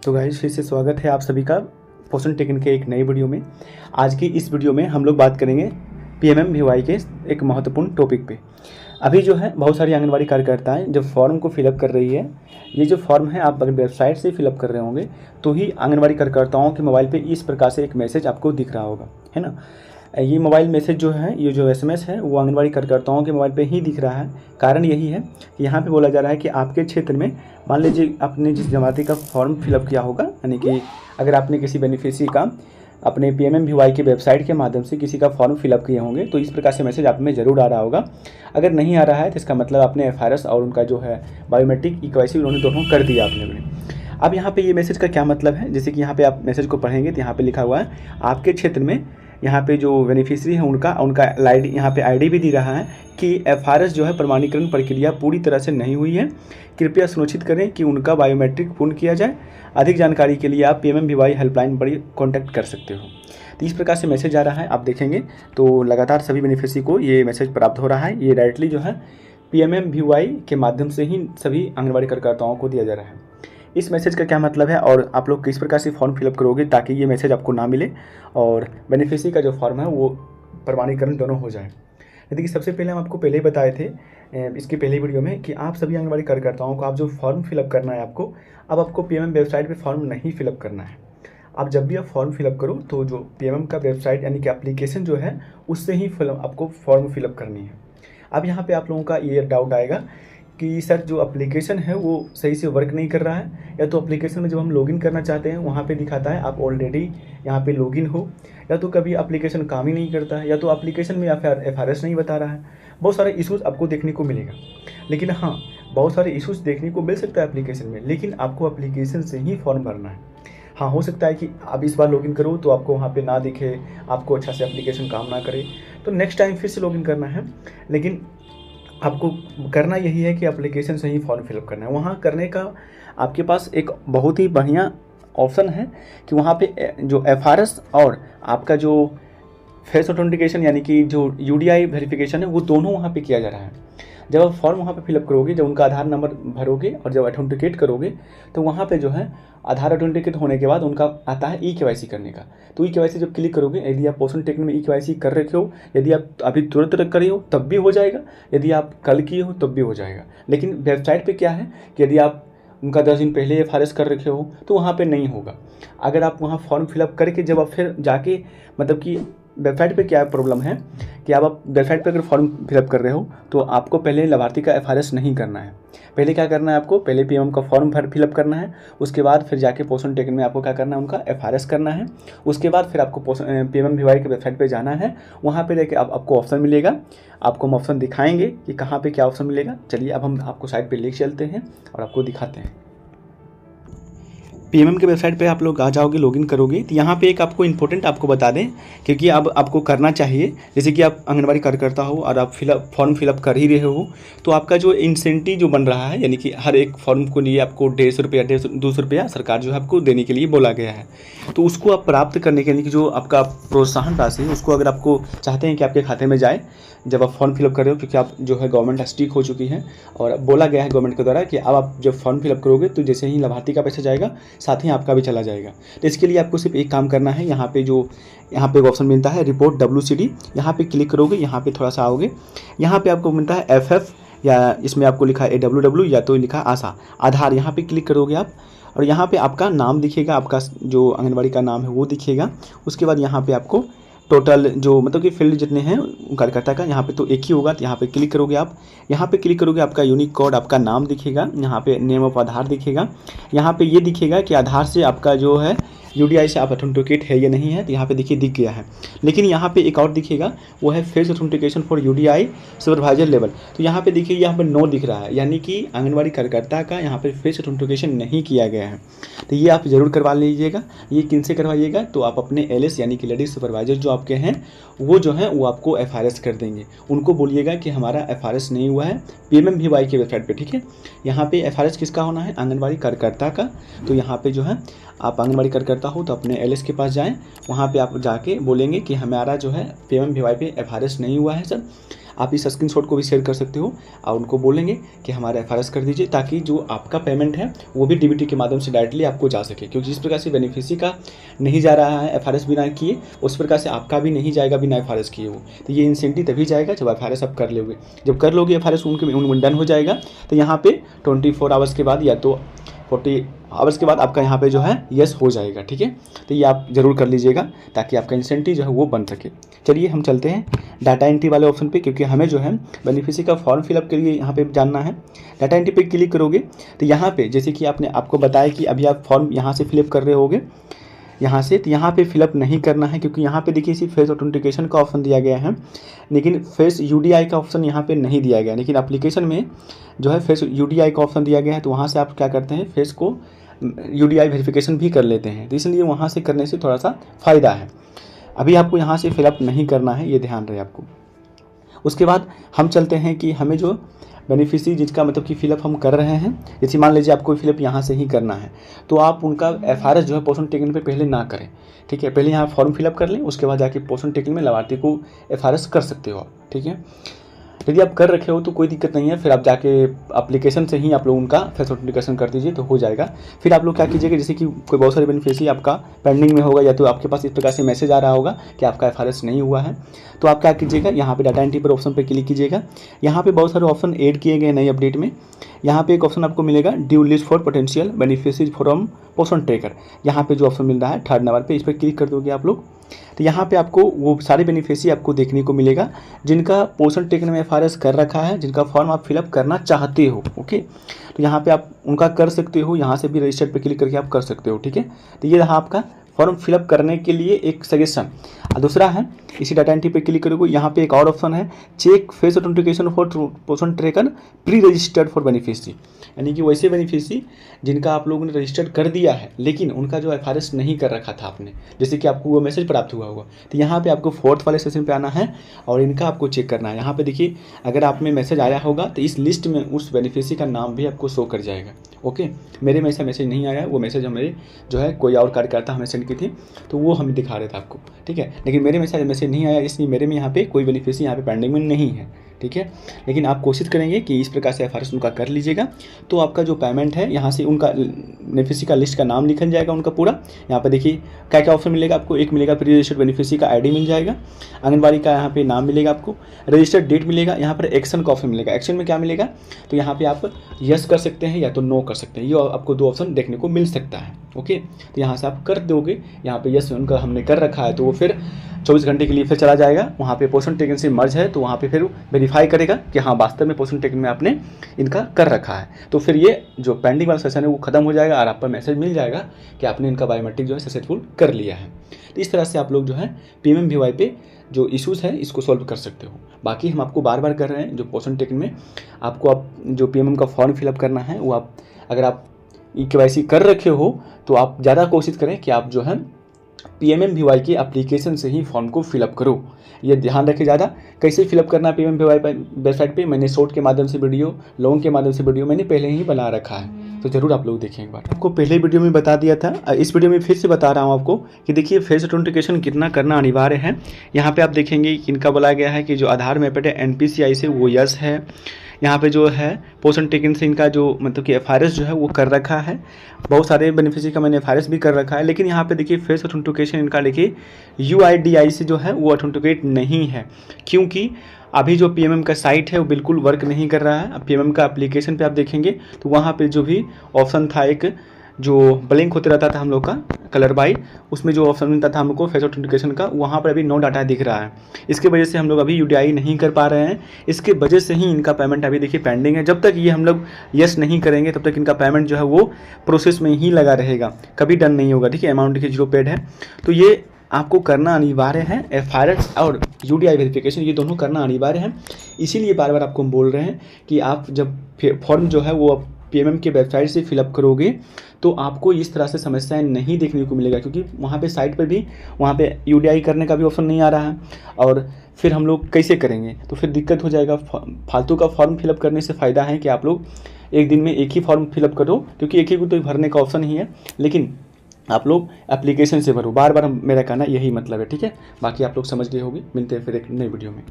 तो गाइस फिर से स्वागत है आप सभी का पोषण टेकन के एक नई वीडियो में। आज की इस वीडियो में हम लोग बात करेंगे पीएमएमवीवाई के एक महत्वपूर्ण टॉपिक पे। अभी जो है बहुत सारी आंगनबाड़ी कार्यकर्ताएं जब फॉर्म को फिलअप कर रही है, ये जो फॉर्म है आप अगर वेबसाइट से फिलअप कर रहे होंगे तो ही आंगनबाड़ी कार्यकर्ताओं के मोबाइल पे इस प्रकार से एक मैसेज आपको दिख रहा होगा, है ना। ये मोबाइल मैसेज जो है, ये जो एसएमएस है वो आंगनबाड़ी कार्यकर्ताओं के मोबाइल पे ही दिख रहा है। कारण यही है कि यहाँ पे बोला जा रहा है कि आपके क्षेत्र में मान लीजिए आपने जिस जमाती का फॉर्म फिलअप किया होगा, यानी कि अगर आपने किसी बेनिफिशियरी का अपने पीएमएमवीवाई के वेबसाइट के माध्यम से किसी का फॉर्म फिलअप किए होंगे तो इस प्रकार से मैसेज आप में ज़रूर आ रहा होगा। अगर नहीं आ रहा है तो इसका मतलब आपने एफआरएस और उनका जो है बायोमेट्रिक ईकेवाईसी उन्होंने दोनों कर दिया आपने। अब यहाँ पे ये मैसेज का क्या मतलब है, जैसे कि यहाँ पे आप मैसेज को पढ़ेंगे तो यहाँ पे लिखा हुआ है आपके क्षेत्र में यहाँ पे जो बेनिफिशियरी है उनका आईडी, यहाँ पे आईडी भी दी रहा है कि एफआरएस जो है प्रमाणीकरण प्रक्रिया पूरी तरह से नहीं हुई है, कृपया सुनिश्चित करें कि उनका बायोमेट्रिक पूर्ण किया जाए। अधिक जानकारी के लिए आप पीएमएमवीवाई हेल्पलाइन पर कॉन्टैक्ट कर सकते हो। तो इस प्रकार से मैसेज आ रहा है, आप देखेंगे तो लगातार सभी बेनिफिशियरी को ये मैसेज प्राप्त हो रहा है। ये डायरेक्टली जो है पीएमएमवीवाई के माध्यम से ही सभी आंगनबाड़ी कार्यकर्ताओं को दिया जा रहा है। इस मैसेज का क्या मतलब है और आप लोग किस प्रकार से फॉर्म फिलअप करोगे ताकि ये मैसेज आपको ना मिले और बेनिफिशियरी का जो फॉर्म है वो प्रमाणीकरण दोनों हो जाए। देखिए सबसे पहले हम आपको पहले ही बताए थे इसकी पहली वीडियो में कि आप सभी आंगनबाड़ी कार्यकर्ताओं को आप जो फॉर्म फिलअप करना है आपको पीएमएम वेबसाइट पे फॉर्म नहीं फिलअप करना है। आप जब भी आप फॉर्म फिलअप करो तो जो पीएमएम का वेबसाइट यानी कि एप्लीकेशन जो है उससे ही आपको फॉर्म फिलअप करनी है। अब यहाँ पे आप लोगों का ये डाउट आएगा कि सर जो एप्लीकेशन है वो सही से वर्क नहीं कर रहा है, या तो एप्लीकेशन में जब हम लॉगिन करना चाहते हैं वहाँ पे दिखाता है आप ऑलरेडी यहाँ पे लॉगिन हो, या तो कभी एप्लीकेशन काम ही नहीं करता है, या तो एप्लीकेशन में एफआरएस नहीं बता रहा है। बहुत सारे इश्यूज़ आपको देखने को मिलेगा। लेकिन हाँ, बहुत सारे इश्यूज़ देखने को मिल सकता है एप्लीकेशन में, लेकिन आपको एप्लीकेशन से ही फॉर्म भरना है। हाँ, हो सकता है कि आप इस बार लॉगिन करो तो आपको वहाँ पे ना दिखे, आपको अच्छा से एप्लीकेशन काम ना करे, तो नेक्स्ट टाइम फिर से लॉगिन करना है। लेकिन आपको करना यही है कि एप्लीकेशन से ही फॉर्म फिलअप करना है। वहाँ करने का आपके पास एक बहुत ही बढ़िया ऑप्शन है कि वहाँ पे जो एफआरएस और आपका जो फेस ऑथेंटिकेशन यानी कि जो यूडीआई वेरिफिकेशन है वो दोनों वहाँ पे किया जा रहा है। जब आप फॉर्म वहाँ पे फिलअप करोगे, जब उनका आधार नंबर भरोगे और जब ऑथेंटिकेट करोगे तो वहाँ पे जो है आधार ऑथेंटिकेट होने के बाद उनका आता है ईकेवाईसी करने का। तो ईकेवाईसी जब क्लिक करोगे, यदि आप पोषण टेकन में ईकेवाईसी कर रखे हो, यदि आप अभी तुरंत करे हो तब भी हो जाएगा, यदि आप कल किए हो तब भी हो जाएगा। लेकिन वेबसाइट पर क्या है कि यदि आप उनका 10 दिन पहले एफआरएस कर रखे हो तो वहाँ पे नहीं होगा। अगर आप वहाँ फॉर्म फिलअप करके जब आप फिर जाके मतलब कि वेबसाइट पे क्या प्रॉब्लम है कि आप वेबसाइट पे अगर फॉर्म फिलअप कर रहे हो तो आपको पहले लाभार्थी का एफआरएस नहीं करना है। पहले क्या करना है, आपको पहले पीएम का फॉर्म फिलअप करना है, उसके बाद फिर जाके पोषण टेकन में आपको क्या करना है, उनका एफआरएस करना है। उसके बाद फिर आपको पीएमएमवीवाई के वेबसाइट पे जाना है। वहाँ पे देखिए आपको ऑप्शन मिलेगा, आपको हम ऑप्शन दिखाएंगे कि कहाँ पे क्या ऑप्शन मिलेगा। चलिए अब हम आपको साइट पर लेके चलते हैं और आपको दिखाते हैं। पीएमएम के वेबसाइट पे आप लोग आ जाओगे, लॉगिन करोगे तो यहाँ पे एक आपको इम्पोर्टेंट आपको बता दें, क्योंकि अब आपको करना चाहिए। जैसे कि आप आंगनबाड़ी कार्यकर्ता हो और आप फॉर्म फिलअप कर ही रहे हो तो आपका जो इंसेंटिव जो बन रहा है, यानी कि हर एक फॉर्म को लिए आपको 150 रुपया 200 रुपया सरकार जो है आपको देने के लिए बोला गया है। तो उसको आप प्राप्त करने के लिए जो आपका प्रोत्साहन राशि है उसको अगर आपको चाहते हैं कि आपके खाते में जाए जब आप फॉर्म फिलअप कर रहे हो, क्योंकि आप जो है गवर्नमेंट स्टिक हो चुकी है और बोला गया है गवर्नमेंट के द्वारा कि अब आप जब फॉर्म फिलअप करोगे तो जैसे ही लाभार्थी का पैसा जाएगा साथ ही आपका भी चला जाएगा। तो इसके लिए आपको सिर्फ एक काम करना है, यहाँ पे एक ऑप्शन मिलता है रिपोर्ट WCD, यहाँ पे क्लिक करोगे, यहाँ पे थोड़ा सा आओगे, यहाँ पे आपको मिलता है FF या इसमें आपको लिखा है AWW या तो लिखा आशा आधार, यहाँ पे क्लिक करोगे आप और यहाँ पे आपका नाम दिखेगा, आपका जो आंगनबाड़ी का नाम है वो दिखेगा। उसके बाद यहाँ पे आपको टोटल जो मतलब कि फील्ड जितने हैं कार्यकर्ता का यहाँ पे तो एक ही होगा, तो यहाँ पे क्लिक करोगे आप, यहाँ पे क्लिक करोगे आपका यूनिक कोड आपका नाम दिखेगा, यहाँ पे नेम ऑफ आधार दिखेगा, यहाँ पे ये दिखेगा कि आधार से आपका जो है यूडीआई से आप ऑथेंटिकेट है या नहीं है, तो यहाँ पे देखिए दिख गया है। लेकिन यहाँ पे एक और दिखेगा, वो है face authentication for UDI supervisor level. तो यहाँ पे देखिए यहाँ पे नो दिख रहा है, यानी कि आंगनबाड़ी कार्यकर्ता का यहाँ पे फेस ऑथेंटिकेशन नहीं किया गया है। तो ये आप ज़रूर करवा लीजिएगा। ये किन से करवाइएगा, तो आप अपने LS यानी कि लेडीज सुपरवाइजर जो आपके हैं वो जो है वो आपको एफआरएस कर देंगे। उनको बोलिएगा कि हमारा एफआरएस नहीं हुआ है पीएमएमवीवाई के वेबसाइट पे, ठीक है। यहाँ पे एफआरएस किसका होना है, आंगनबाड़ी कार्यकर्ता का। तो यहाँ पे जो है आप आंगनबाड़ी कार्यकर्ता हो तो अपने LS के पास जाएं, वहाँ पे आप जाके बोलेंगे कि हमारा जो है पीएमएमवीवाई पे एफआरएस नहीं हुआ है सर, आप इस स्क्रीनशॉट को भी शेयर कर सकते हो और उनको बोलेंगे कि हमारा FRS कर दीजिए, ताकि जो आपका पेमेंट है वो भी DBT के माध्यम से डायरेक्टली आपको जा सके। क्योंकि जिस प्रकार से बेनिफिशियरी का नहीं जा रहा है FRS बिना किए, उस प्रकार से आपका भी नहीं जाएगा बिना FRS किए हो। तो ये इंसेंटिव तभी जाएगा जब FRS आप कर लोगे। जब कर लोगे FRS उनके डन हो जाएगा, तो यहाँ पे 24 आवर्स के बाद या तो 40 आवर्स के बाद आपका यहाँ पे जो है यस हो जाएगा। ठीक है, तो ये आप ज़रूर कर लीजिएगा ताकि आपका इंसेंटिव जो है वो बन सके। चलिए हम चलते हैं डाटा एंट्री वाले ऑप्शन पे, क्योंकि हमें जो है बेनिफिशियरी का फॉर्म फिलअप के लिए यहाँ पे जानना है। डाटा एंट्री पे क्लिक करोगे तो यहाँ पे जैसे कि आपको बताया कि अभी आप फॉर्म यहाँ से फिलअप कर रहे होगे यहाँ से, तो यहाँ पे फिलअप नहीं करना है, क्योंकि यहाँ पे देखिए सिर्फ फेस ऑथेंटिकेशन का ऑप्शन दिया गया है, लेकिन फेस UDI का ऑप्शन यहाँ पे नहीं दिया गया। लेकिन एप्लीकेशन में जो है फेस UDI का ऑप्शन दिया गया है, तो वहाँ से आप क्या करते हैं, फेस को UDI वेरिफिकेशन भी कर लेते हैं। तो इसलिए वहाँ से करने से थोड़ा सा फ़ायदा है। अभी आपको यहाँ से फिलअप नहीं करना है, ये ध्यान रहे आपको। उसके बाद हम चलते हैं कि हमें जो बेनिफिशियरी जिसका मतलब कि फिलअप हम कर रहे हैं, जैसे मान लीजिए आपको फिलअप यहाँ से ही करना है, तो आप उनका FRS जो है पोषण टेकन पे पहले ना करें। ठीक है, पहले यहाँ फॉर्म फिलअप कर लें, उसके बाद जाके पोषण टेकन में लाभार्थी को FRS कर सकते हो आप। ठीक है, यदि आप कर रखे हो तो कोई दिक्कत नहीं है, फिर आप जाके एप्लीकेशन से ही आप लोग उनका फेस ऑथेंटिकेशन कर दीजिए तो हो जाएगा। फिर आप लोग क्या कीजिएगा, जैसे कि कोई बहुत सारे बेनिफिशियरी आपका पेंडिंग में होगा या तो आपके पास इस प्रकार से मैसेज आ रहा होगा कि आपका FRS नहीं हुआ है, तो आप क्या कीजिएगा, यहाँ पे डाटा एंट्री पर ऑप्शन पे क्लिक कीजिएगा। यहाँ पे बहुत सारे ऑप्शन ऐड किए गए नई अपडेट में। यहाँ पे एक ऑप्शन आपको मिलेगा due list for potential beneficiary from पोषण ट्रैकर। यहाँ पे जो ऑप्शन मिल रहा है 3rd नंबर पे, इस पर क्लिक कर दोगे आप लोग, तो यहाँ पे आपको वो सारे बेनिफिशियरी आपको देखने को मिलेगा जिनका पोषण टेकन में FRS कर रखा है, जिनका फॉर्म आप फिलअप करना चाहते हो। ओके, तो यहाँ पे आप उनका कर सकते हो, यहाँ से भी रजिस्टर्ड पे क्लिक करके आप कर सकते हो। ठीक है, तो ये रहा आपका फॉर्म फिलअप करने के लिए एक सजेशन। दूसरा है, इसी डाटा एंट्री पे क्लिक करोगे, यहाँ पे एक और ऑप्शन है चेक फेस ऑथेंटिकेशन फॉर पोषण tracker pre registered for beneficiary, यानी कि वैसे बेनिफिशियरी जिनका आप लोगों ने रजिस्टर्ड कर दिया है लेकिन उनका जो FRS नहीं कर रखा था आपने, जैसे कि आपको वो मैसेज प्राप्त हुआ होगा, तो यहाँ पे आपको 4th वाले सेशन पे आना है और इनका आपको चेक करना है। यहाँ पे देखिए अगर आप में मैसेज आया होगा तो इस लिस्ट में उस बेनिफिशियरी का नाम भी आपको शो कर जाएगा। ओके, मेरे में ऐसा मैसेज नहीं आया, वो मैसेज हमारे जो है कोई और कार्यकर्ता हमें सेंड की थी तो वो हमें दिखा रहा था आपको। ठीक है, लेकिन मेरे में मैसेज नहीं आया, इसलिए मेरे में यहाँ पे कोई बेनिफिशियरी यहाँ पे पेंडिंग में नहीं है। ठीक है, लेकिन आप कोशिश करेंगे कि इस प्रकार से FRS उनका कर लीजिएगा, तो आपका जो पेमेंट है यहाँ से उनका बेनिफिशियरी का लिस्ट का नाम लिखा जाएगा उनका पूरा। यहाँ पे देखिए क्या क्या ऑप्शन मिलेगा आपको, एक मिलेगा प्री रजिस्टर्ड बेनिफिशियरी का ID मिल जाएगा, आंगनबाड़ी का यहाँ पे नाम मिलेगा आपको, रजिस्टर्ड डेट मिलेगा, यहाँ पर एक्शन का ऑप्शन मिलेगा। एक्शन में क्या मिलेगा, तो यहाँ पे आप यस कर सकते हैं या तो नो कर सकते हैं, ये आपको 2 ऑप्शन देखने को मिल सकता है। ओके, तो यहाँ से आप कर दोगे, यहाँ पे यस उनका हमने कर रखा है तो वो फिर 24 घंटे के लिए फिर चला जाएगा, वहाँ पे पोषण टेकन से मर्ज है तो वहाँ पे फिर वेरीफाई करेगा कि हाँ वास्तव में पोषण टेकन में आपने इनका कर रखा है, तो फिर ये जो पेंडिंग वाला सेशन है वो खत्म हो जाएगा और आप पर मैसेज मिल जाएगा कि आपने इनका बायोमेट्रिक जो है सक्सेसफुल कर लिया है। तो इस तरह से आप लोग जो है PMMVY पे जो इश्यूज़ है इसको सॉल्व कर सकते हो। बाकी हम आपको बार बार कर रहे हैं, जो पोषण टेकन में आपको आप जो PMM का फॉर्म फिलअप करना है वो आप अगर आप KYC कर रखे हो तो आप ज़्यादा कोशिश करें कि आप जो है PMMVY के एप्लीकेशन से ही फॉर्म को फिलअप करो। ये ध्यान रखें ज़्यादा कैसे फिलअप करना है PMMVY वेबसाइट पे मैंने शॉर्ट के माध्यम से वीडियो, लॉन्ग के माध्यम से वीडियो मैंने पहले ही बना रखा है, तो ज़रूर आप लोग देखें एक बार। आपको पहले वीडियो में बता दिया था, इस वीडियो में फिर से बता रहा हूँ आपको कि देखिए फेस ऑथेंटिकेशन कितना करना अनिवार्य है। यहाँ पे आप देखेंगे कि इनका बोला गया है कि जो आधार मैपेड है NPCI से वो यस है। यहाँ पे जो है पोषण टेकन से इनका जो मतलब कि FRS जो है वो कर रखा है, बहुत सारे बेनिफिशियरी का मैंने FRS भी कर रखा है, लेकिन यहाँ पे देखिए फेस ऑथेंटिकेशन इनका देखिए UIDI से जो है वो ऑथेंटिकेट नहीं है, क्योंकि अभी जो PMM का साइट है वो बिल्कुल वर्क नहीं कर रहा है। अब PMM का एप्लीकेशन पे आप देखेंगे तो वहाँ पे जो भी ऑप्शन था एक जो ब्लैंक होते रहता था हम लोग का कलर बाई, उसमें जो ऑप्शन मिलता था हमको फेस ऑथेंटिकेशन का, वहाँ पर अभी नो डाटा दिख रहा है। इसके वजह से हम लोग अभी UDI नहीं कर पा रहे हैं, इसके वजह से ही इनका पेमेंट अभी देखिए पेंडिंग है। जब तक ये हम लोग यस नहीं करेंगे तब तक इनका पेमेंट जो है वो प्रोसेस में ही लगा रहेगा, कभी डन नहीं होगा। ठीक है, अमाउंट देखिए 0 पेड है, तो ये आपको करना अनिवार्य है। FRS और UDI वेरिफिकेशन ये दोनों करना अनिवार्य है। इसीलिए बार बार आपको हम बोल रहे हैं कि आप जब फॉर्म जो है वो PMM के वेबसाइट से फिलअप करोगे तो आपको इस तरह से समस्याएं नहीं देखने को मिलेगा, क्योंकि वहाँ पे साइट पर भी वहाँ पे UDI करने का भी ऑप्शन नहीं आ रहा है, और फिर हम लोग कैसे करेंगे, तो फिर दिक्कत हो जाएगा। फालतू का फॉर्म फिलअप करने से फ़ायदा है कि आप लोग एक दिन में एक ही फॉर्म फिलअप करो, क्योंकि एक ही को तो भरने का ऑप्शन ही है, लेकिन आप लोग एप्लीकेशन से भरो। बार बार मेरा कहना यही मतलब है। ठीक है, बाकी आप लोग समझ गए होंगे। मिलते हैं फिर एक नई वीडियो में।